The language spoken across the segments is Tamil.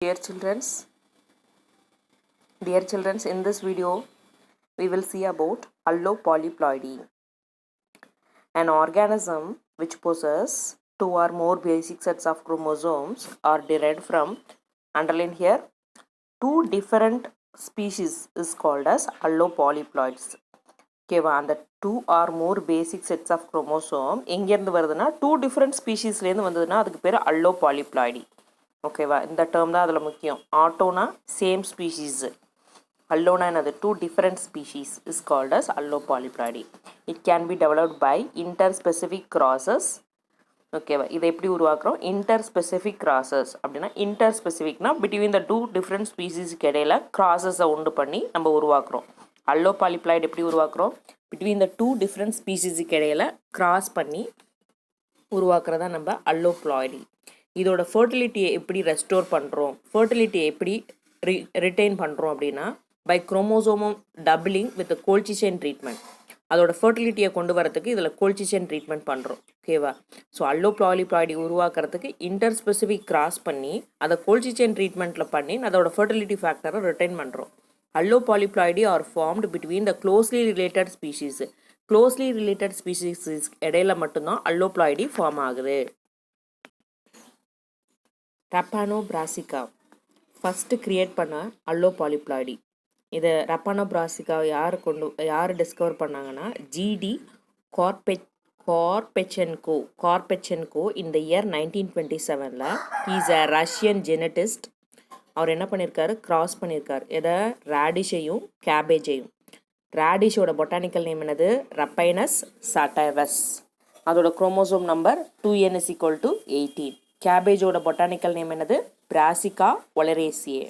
Dear children, in this video, we will see about allopolyploidy, an organism which possesses two or more basic sets of chromosomes are derived from, underline here, two different species is called as allopolyploids. ஓகேவா, அந்த two or more basic sets of chromosome எங்கேருந்து வருதுன்னா டூ டிஃப்ரெண்ட் ஸ்பீஷீஸ்லேருந்து வந்ததுன்னா அதுக்கு பேர் அல்லோபாலிப்ளாய்டி. ஓகேவா, இந்த டேர்ம் தான் அதில் முக்கியம். ஆட்டோனா சேம் ஸ்பீஷீஸ், அல்லோனா என்னது two different species is called as allopolyploidy. It can be developed by interspecific crosses. ஓகேவா, இதை எப்படி உருவாக்குறோம்? இன்டர் ஸ்பெசிஃபிக் கிராசஸ் அப்படின்னா இன்டர் ஸ்பெசிஃபிக்னா பிட்வீன் த டூ டிஃப்ரெண்ட் ஸ்பீஷீஸ்க்கு இடையில கிராசஸை உண்டு பண்ணி நம்ம உருவாக்குறோம். அல்லோபாலிப்ளாய்டு எப்படி உருவாக்குறோம்? பிட்வீன் த டூ டிஃப்ரெண்ட் ஸ்பீஷீஸுக்கு இடையில கிராஸ் பண்ணி உருவாக்குறதா நம்ம அல்லோப்ளாய்டி. இதோட ஃபர்டிலிட்டியை எப்படி ரெஸ்டோர் பண்ணுறோம், ஃபர்டிலிட்டியை எப்படி ரிட்டைன் பண்ணுறோம் அப்படின்னா பை குரோமோசோமம் டபுளிங் வித் கோல்சிஷன் ட்ரீட்மெண்ட். அதோட ஃபர்டிலிட்டியை கொண்டு வரதுக்கு இதில் கோல்சிஷன் ட்ரீட்மெண்ட் பண்ணுறோம். ஓகேவா, ஸோ அல்லோபாலிப்ளாய்டி உருவாக்குறதுக்கு இன்டர் ஸ்பெசிஃபிக் கிராஸ் பண்ணி அதை கோல்சிஷன் ட்ரீட்மெண்ட்டில் பண்ணி அதோட ஃபர்டிலிட்டி ஃபேக்டரை ரிட்டைன் பண்ணுறோம். Allopolyploidy are formed between the closely related species. Closely related species இடையில மட்டும்தான் alloploidy ஃபார்ம் ஆகுது. ரப்பானோபிராசிகா ஃபர்ஸ்ட் கிரியேட் பண்ண அல்லோபாலிப்ளாய்டி. இதை ரப்பானோபிராசிகா யார் டிஸ்கவர் பண்ணாங்கன்னா ஜிடி கார்பெச்சென்கோ இந்த year 1927. Is a Russian geneticist. அவர் என்ன பண்ணியிருக்காரு? கிராஸ் பண்ணியிருக்காரு. எதை? ரேடிஷையும் கேபேஜையும். ரேடிஷோட பொட்டானிக்கல் நேம் என்னது? Raphanus sativus. அதோட chromosome number 2n is equal to 18. கேபேஜோட பொட்டானிக்கல் நேம் என்னது? Brassica oleracea.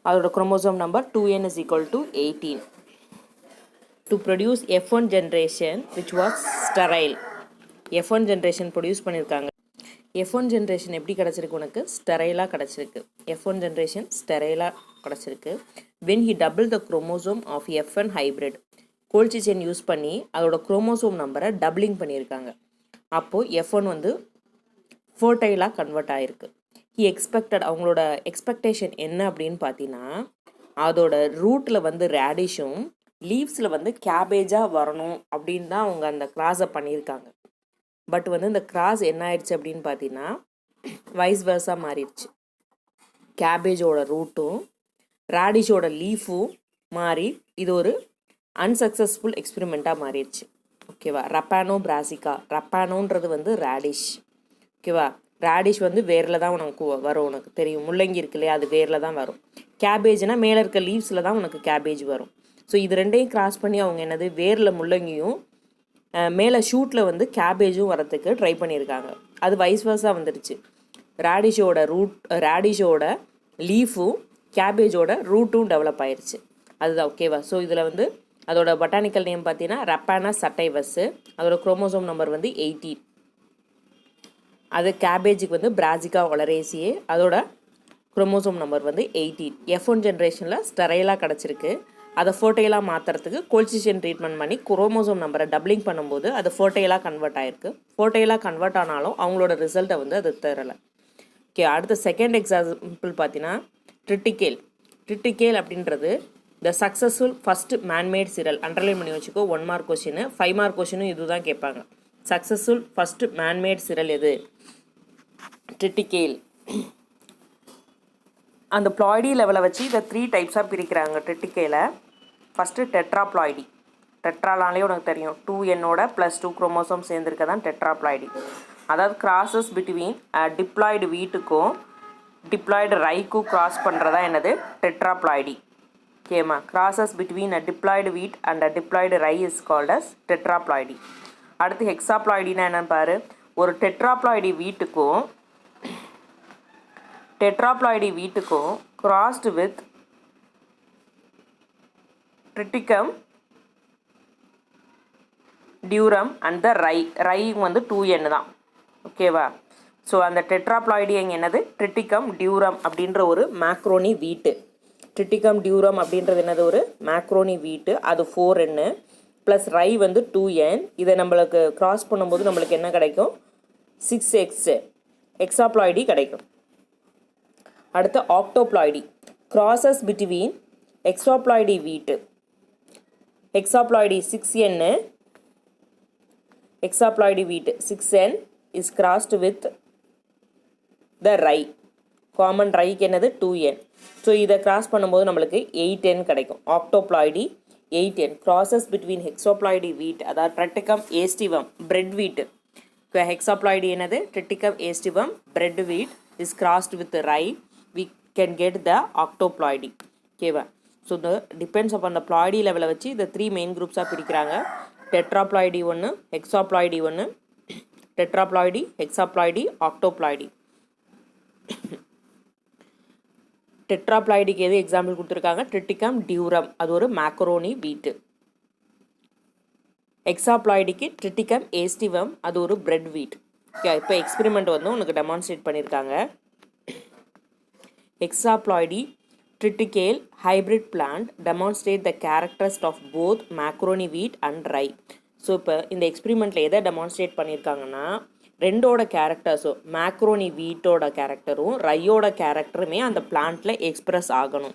அதோட chromosome number 2n is equal to 18. To produce F1 generation which was sterile. F1 generation produce பண்ணியிருக்காங்க. F1 ஜென்ரேஷன் எப்படி கிடச்சிருக்கு? உனக்கு ஸ்டெரைலாக கிடச்சிருக்கு. F1 ஜென்ரேஷன் ஸ்டெரைலாக கிடச்சிருக்கு. When he double the chromosome of F1 hybrid. Colchicine use பண்ணி அதோட குரோமோசோம் நம்பரை டபுளிங் பண்ணியிருக்காங்க. அப்போது F1 வந்து ஃபர்டைலாக கன்வெர்ட் ஆகிருக்கு. ஹி எக்ஸ்பெக்டட், அவங்களோட எக்ஸ்பெக்டேஷன் என்ன அப்படின்னு பார்த்தீங்கன்னா அதோட ரூட்டில் வந்து ரேடிஷும் லீவ்ஸில் வந்து கேபேஜாக வரணும் அப்படின்னு தான் அவங்க அந்த கிராஸை பண்ணியிருக்காங்க. பட் வந்து இந்த கிராஸ் என்ன ஆயிடுச்சு அப்படின்னு பார்த்தீங்கன்னா வைஸ் வேர்ஸாக மாறிடுச்சு. கேபேஜோட ரூட்டும் ரேடிஷோட லீஃபும் மாறி இது ஒரு அன்சக்ஸஸ்ஃபுல் எக்ஸ்பெரிமெண்ட்டாக மாறிடுச்சு. ஓகேவா, ரப்பானோபிராசிகா. ரப்பானோன்றது வந்து ரேடிஷ். ஓகேவா, ரேடிஷ் வந்து வேரில் தான் உனக்கு வரும். உனக்கு தெரியும், முள்ளங்கி இருக்கு இல்லையா, அது வேரில் தான் வரும். கேபேஜ்னால் மேலே இருக்க லீவ்ஸில் தான் உனக்கு கேபேஜ் வரும். ஸோ இது ரெண்டையும் கிராஸ் பண்ணி அவங்க என்னது வேரில் முள்ளங்கியும் மேலே ஷூட்டில் வந்து கேபேஜும் வரத்துக்கு ட்ரை பண்ணியிருக்காங்க. அது வைஸ் வர்ஸாக வந்துடுச்சு. ரேடிஷோட லீஃபும் கேபேஜோட ரூட்டும் டெவலப் ஆயிடுச்சு. அதுதான். ஓகேவா, ஸோ இதில் வந்து அதோட பொட்டானிக்கல் நேம் பார்த்தீங்கன்னா ரப்பானஸ் சட்டைவஸ்ஸு. அதோட குரோமோசோம் நம்பர் வந்து 18. அது கேபேஜுக்கு வந்து பிராசிகா ஒலரேசியே. அதோட குரோமோசோம் நம்பர் வந்து 18. F1 ஜென்ரேஷனில் ஸ்டெரைலாக கிடச்சிருக்கு. அதை ஃபர்டைலாக மாற்றுறதுக்கு கோல்சிஷன் ட்ரீட்மெண்ட் பண்ணி குரோமோசோம் நம்பரை டபுளிங் பண்ணும்போது அது ஃபர்டைலாக கன்வெர்ட் ஆகிருக்கு. ஃபர்டைலாக கன்வெர்ட் ஆனாலும் அவங்களோட ரிசல்ட்டை வந்து அது தரலை. ஓகே, அடுத்த செகண்ட் எக்ஸாம்பிள் பார்த்தீங்கன்னா ட்ரிட்டிகேல் அப்படின்றது த சக்ஸஸ்ஃபுல் ஃபஸ்ட் மேன்மேட் சிரல். அண்டர்லைன் பண்ணி வச்சுக்கோ. 1 மார்க் கொஷின், 5 மார்க் கொஷினும் இது தான் கேட்பாங்க. சக்ஸஸ்ஃபுல் ஃபஸ்ட் மேன்மேட் சிரல் எது? ட்ரிட்டிகேல். அந்த ப்ளாய்டி லெவலை வச்சு இதை 3 டைப்ஸாக பிரிக்கிறாங்க ட்ரிட்டிகேலை. ஃபஸ்ட்டு டெட்ராப்ளாய்டி. டெட்ராலாலே உனக்கு தெரியும் 2n +2 குரோமோசோம் சேர்ந்துருக்க தான் டெட்ராப்ளாய்டி. அதாவது கிராசஸ் பிட்வீன் டிப்ளாய்டு வீட்டுக்கும் டிப்ளாய்டு ரைக்கும் கிராஸ் பண்ணுறதா என்னது? டெட்ராப்ளாய்டி. ஓகேம்மா, crosses between diploid wheat and diploid rye is called as tetraploidy. அடுத்து ஹெக்ஸாப்ளாய்டினா என்னன்னு பாரு. ஒரு டெட்ராப்ளாய்டி வீட்டுக்கும் crossed with Triticum durum and the rye வந்து 2n தான். ஓகேவா, ஸோ அந்த டெட்ராப்ளாய்டி எங்கே என்னது? ட்ரிட்டிகம் டியூரம் அப்படின்ற ஒரு மேக்ரோனி வீட்டு. ட்ரிட்டிகம் டியூரம் அப்படின்றது என்னது? ஒரு மேக்ரோனி வீட்டு. அது 4n ப்ளஸ் ரை வந்து 2n. இதை நம்மளுக்கு கிராஸ் பண்ணும்போது நம்மளுக்கு என்ன கிடைக்கும்? 6x எக்ஸாப்ளாய்டி கிடைக்கும். அடுத்து ஆக்டோப்ளாய்டி, crosses between hexaploidy wheat. Hexaploidy 6N, hexaploidy wheat 6N is crossed with the rye. Common ரைக்கு என்னது 2N. ஸோ இதை கிராஸ் பண்ணும்போது நம்மளுக்கு 8N கிடைக்கும். Octoploidy 8N crosses between hexaploidy wheat, அதாவது Triticum aestivum bread wheat. Hexaploidy என்னது Triticum aestivum bread wheat is crossed with rye. We can get the octoploidy. ஓகேவா? So the depends upon the ploidy லெவலை வச்சு இந்த 3 மெயின் குரூப்ஸாக பிரிக்கிறாங்க. டெட்ராப்ளாய்டி ஒன்று, ஹெக்ஸாப்ளாய்டி ஒன்று, டெட்ராப்ளாய்டி, ஹெக்ஸாப்ளாய்டி, ஆக்டோப்ளாய்டி. டெட்ராப்ளாய்டிக்கு எது எக்ஸாம்பிள் கொடுத்துருக்காங்க? ட்ரிட்டிகம் டியூரம், அது ஒரு மேக்கரோனி வீட்டு. எக்ஸாப்ளாய்டிக்கு ட்ரிட்டிகம் ஏஸ்டிவம், அது ஒரு பிரெட் வீட். ஓகே, இப்போ எக்ஸ்பெரிமெண்ட் வந்து உனக்கு டெமான்ஸ்ட்ரேட் பண்ணியிருக்காங்க. எக்ஸாப்ளாய்டி triticale hybrid plant demonstrate the characteristics of both macaroni wheat and rye. So இப்போ இந்த எக்ஸ்பெரிமெண்ட்டில் எதை டெமான்ஸ்ட்ரேட் பண்ணியிருக்காங்கன்னா, ரெண்டோட கேரக்டர்ஸும் மேக்ரோனி வீட்டோட கேரக்டரும் ரையோட கேரக்டருமே அந்த பிளான்ட்டில் எக்ஸ்பிரஸ் ஆகணும்.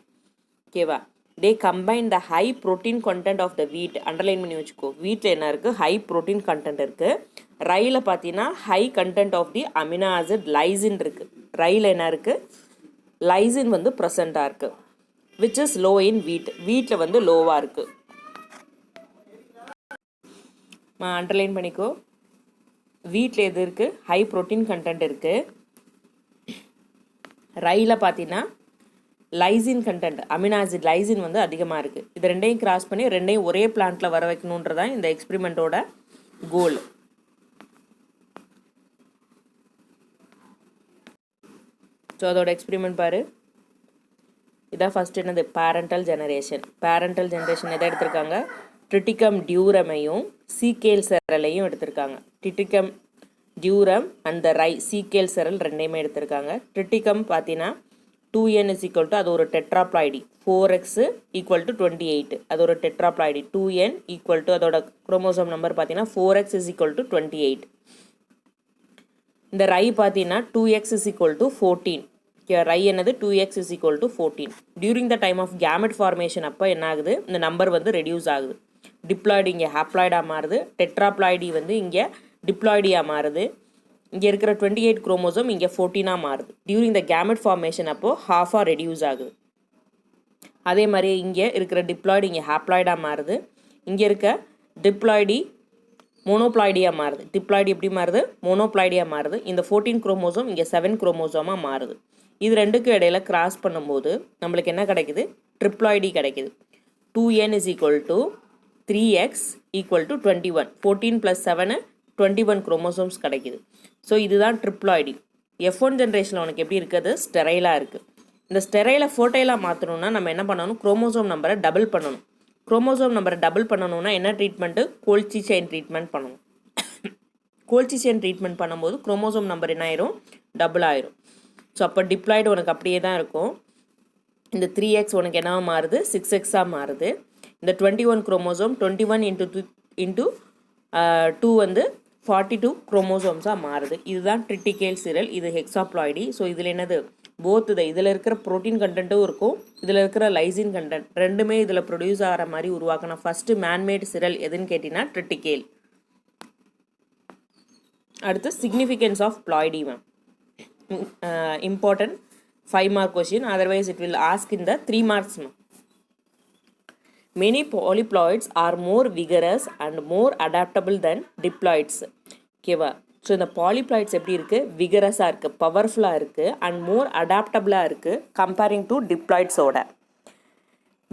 ஓகேவா? They combine the high protein content of the wheat. Underline பண்ணி வச்சுக்கோ. வீட்டில் என்ன இருக்குது? ஹை ப்ரோட்டீன் கண்டென்ட் இருக்குது. ரையில் பார்த்தீங்கன்னா high content of the amino acid lysine இருக்குது. ரையில் என்ன இருக்குது? லைசின் வந்து ப்ரெசண்ட்டாக இருக்குது. விச் இஸ் லோ இன் வீட். வீட்டில் வந்து லோவாக இருக்குது. அண்டர்லைன் பண்ணிக்கோ. வீட்டில் எது இருக்குது? ஹை ப்ரோட்டீன் கண்டென்ட் இருக்குது. ரையில் பார்த்தீங்கன்னா lysine content, amino acid lysine வந்து அதிகமாக இருக்குது. இது ரெண்டையும் கிராஸ் பண்ணி ரெண்டையும் ஒரே பிளான்ட்டில் வர வைக்கணுன்றதான் இந்த எக்ஸ்பெரிமெண்ட்டோட கோல். ஸோ அதோட எக்ஸ்பெரிமெண்ட் பாரு. இதான் ஃபஸ்ட் என்னது? Parental generation. பேரண்டல் ஜெனரேஷன் எதை எடுத்திருக்காங்க? ட்ரிட்டிகம் டியூரமையும் சீக்கேல் செரலையும் எடுத்திருக்காங்க. ட்ரிட்டிகம் டியூரம் அண்ட் த ரை சீக்கேல் செரல் ரெண்டையுமே எடுத்திருக்காங்க. ட்ரிட்டிகம் பார்த்தீங்கன்னா 2N is equal to, அது ஒரு டெட்ராப்ளாய்டி. 4X equal to 28, அது ஒரு டெட்ராப்ளாய்டி. 2N equal to, அதோட குரோமோசோம் நம்பர் பார்த்தீங்கன்னா 4X is equal to 28. இந்த ரை பார்த்தீங்கன்னா 2X is equal to 14. ரை என்னது? 2X is equal to 14. During the time of gamete formation அப்போ என்ன ஆகுது? இந்த நம்பர் வந்து ரெடியூஸ் ஆகுது. டிப்ளாய்டு இங்கே ஹாப்ளாய்டாக மாறுது. டெட்ராப்ளாய்டி வந்து இங்கே டிப்ளாய்டியாக மாறுது. இங்கே இருக்கிற 28 குரோமோசோம் இங்கே 14 மாறுது. டியூரிங் த கேமெட் ஃபார்மேஷன் அப்போது ஹாஃபாக ரெடியூஸ் ஆகுது. அதே மாதிரி இங்கே இருக்கிற டிப்ளாய்டு இங்கே ஹாப்ளாய்டாக மாறுது. இங்கே இருக்க டிப்ளாய்டி மோனோப்ளாய்டியாக மாறுது. டிப்ளாய்டு எப்படி மாறுது? மோனோப்ளாய்டியாக மாறுது. இந்த 14 குரோமோசோம் இங்கே 7 குரோமோசோமாக மாறுது. இது ரெண்டுக்கும் இடையில கிராஸ் பண்ணும்போது நம்மளுக்கு என்ன கிடைக்குது? ட்ரிப்ளாய்டி கிடைக்குது. 2N is equal to 3X equal to 21. 14 + 7 21 chromosomes கிடைக்குது. ஸோ இதுதான் ட்ரிப்ளாய்டி. F1 ஜென்ரேஷனில் உனக்கு எப்படி இருக்குது? ஸ்டெரைலாக இருக்குது. இந்த ஸ்டெரைலை ஃபோர்டைலாக மாற்றணும்னா நம்ம என்ன பண்ணணும்? குரோமோசோம் நம்பரை டபுள் பண்ணணும். குரோமோசோம் நம்பரை டபுள் பண்ணணும்னா என்ன ட்ரீட்மெண்ட்டு? கோல்ச்சி செயின் ட்ரீட்மெண்ட் பண்ணணும். கோல்ச்சி செயின் ட்ரீட்மெண்ட் பண்ணும்போது குரோமோசோம் நம்பர் என்ன ஆயிரும்? டபுள் ஆயிரும். ஸோ அப்போ டிப்ளாய்டு உனக்கு அப்படியே தான் இருக்கும். இந்த 3X உனக்கு என்னவா மாறுது? 6Xஆக மாறுது. இந்த 21 குரோமோசோம் 21 இன்ட்டு 2 வந்து 42 குரோமோசோம்ஸாக மாறுது. இதுதான் ட்ரிட்டிகேல் சிரல். இது ஹெக்ஸாப்ளாய்டி. ஸோ இதில் என்னது? போத் இதில் இருக்கிற ப்ரோட்டீன் கண்டென்ட்டும் இருக்கும், இதில் இருக்கிற லைசின் கண்டென்ட் ரெண்டுமே இதில் ப்ரொடியூஸ் ஆகிற மாதிரி உருவாக்கணும். ஃபஸ்ட்டு மேன்மேட் சிரல் எதுன்னு கேட்டிங்கன்னா ட்ரிட்டிகேல். அடுத்து significance of ploidy ma'am. Important 5 mark question, otherwise it will ask in the 3 marks. Many polyploids are more vigorous and more adaptable than diploids. ஓகேவா? ஸோ இந்த பாலிப்ளாய்ட்ஸ் எப்படி இருக்குது? விகரஸாக இருக்குது, பவர்ஃபுல்லாக இருக்குது அண்ட் மோர் அடாப்டபிளாக இருக்குது கம்பேரிங் டு டிப்ளாய்ட்ஸோட.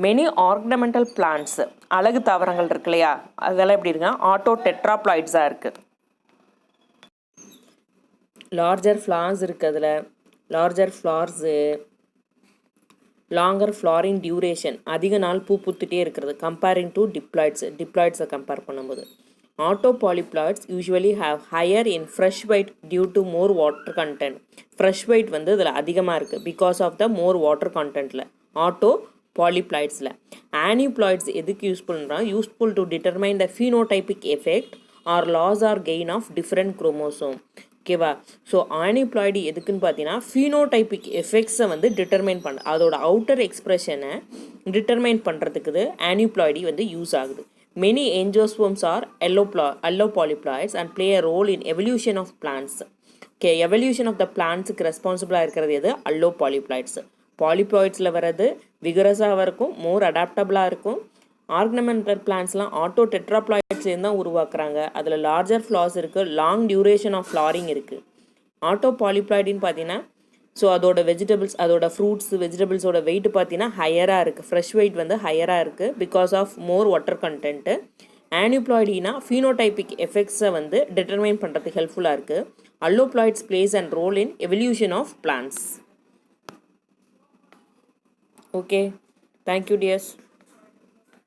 மெனி ஆர்கனமெண்டல் பிளான்ட்ஸ், அழகு தாவரங்கள் இருக்கு இல்லையா, அதெல்லாம் எப்படி இருக்குன்னா ஆட்டோ டெட்ராப்ளாய்ட்ஸாக இருக்குது. லார்ஜர் ஃப்ளார்ஸ் இருக்குது, அதில் larger flowers, longer flowering duration, அதிக நாள் பூ பூத்துட்டே இருக்கிறது கம்பேரிங் டு டிப்ளாய்ட்ஸை கம்பேர் பண்ணும்போது. Autopolyploids usually have higher in fresh weight due to more water content. Fresh weight வந்து இதில் அதிகமாக இருக்குது because of the more water கண்டென்ட்டில் ஆட்டோ பாலிப்ளாய்ட்ஸில். ஆனிப்ளாய்ட்ஸ் எதுக்கு யூஸ்ஃபுல்னா useful to determine the phenotypic effect or loss or gain of different chromosome. ஓகேவா? ஸோ ஆனிப்ளாய்டு எதுக்குன்னு பார்த்தீங்கன்னா ஃபீனோடைபிக் எஃபெக்ட்ஸை வந்து டிட்டர்மைன் பண்ண அதோட அவுட்டர் எக்ஸ்பிரஷனை டிட்டர்மைன் பண்ணுறதுக்கு ஆனிப்ளாய்டி வந்து யூஸ் ஆகுது. Many angiosperms are allopolyploids and play a role in evolution of plants. Okay, evolution of the பிளான்ட்ஸுக்கு ரெஸ்பான்சிபிளாக இருக்கிறது எது? அல்லோபாலிப்ளாய்ட்ஸ். பாலிப்ளாய்ட்ஸில் வர்றது விகரஸாக இருக்கும், மோர் அடாப்டபிளாக இருக்கும். ஆர்கனமெண்டல் பிளான்ட்ஸ்லாம் ஆட்டோ டெட்ராப்ளாய்ட்ஸ்லேருந்து தான் உருவாக்குறாங்க. அதில் லார்ஜர் ஃப்ளார்ஸ் இருக்குது, லாங் டியூரேஷன் ஆஃப் ஃப்ளாரிங் இருக்குது. ஆட்டோ பாலிப்ளாய்டின்னு பார்த்தீங்கன்னா ஸோ அதோட வெஜிடபிள்ஸ், அதோட ஃப்ரூட்ஸ் வெஜிடபிள்ஸோட வெயிட் பார்த்தீங்கன்னா ஹையராக இருக்குது, ஃப்ரெஷ் வெயிட் வந்து ஹையராக இருக்குது because of more water content. ஆனிப்ளாய்டினா ஃபீனோடைபிக் எஃபெக்ட்ஸை வந்து டிட்டர்மைன் பண்ணுறதுக்கு ஹெல்ப்ஃபுல்லாக இருக்குது. Alloploids plays a role in evolution of plants. Okay, thank you dears.